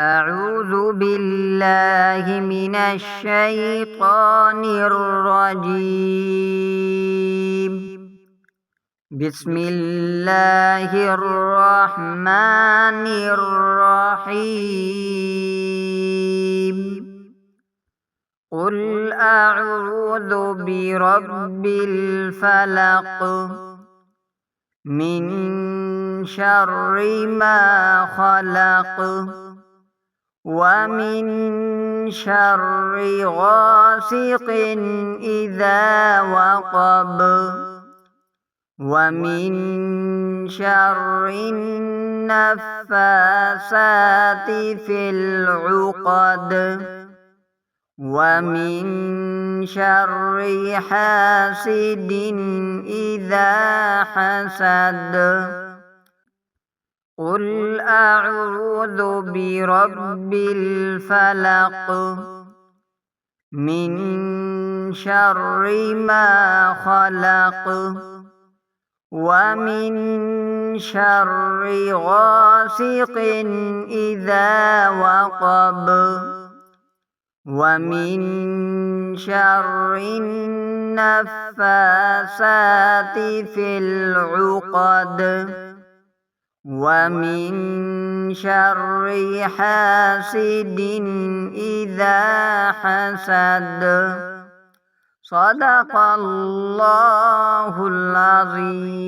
أعوذ بالله من الشيطان الرجيم. بسم الله الرحمن الرحيم. قل أعوذ برب الفلق من شر ما خلق ومن شر غاسق إذا وقب ومن شر النفاثات في العقد ومن شر حاسد إذا حسد. قل أعوذ برب الفلق من شر ما خلق ومن شر غاسق إذا وقب ومن شر النفاثات في العقد ومن شر حاسد إذا حسد. صدق الله العظيم.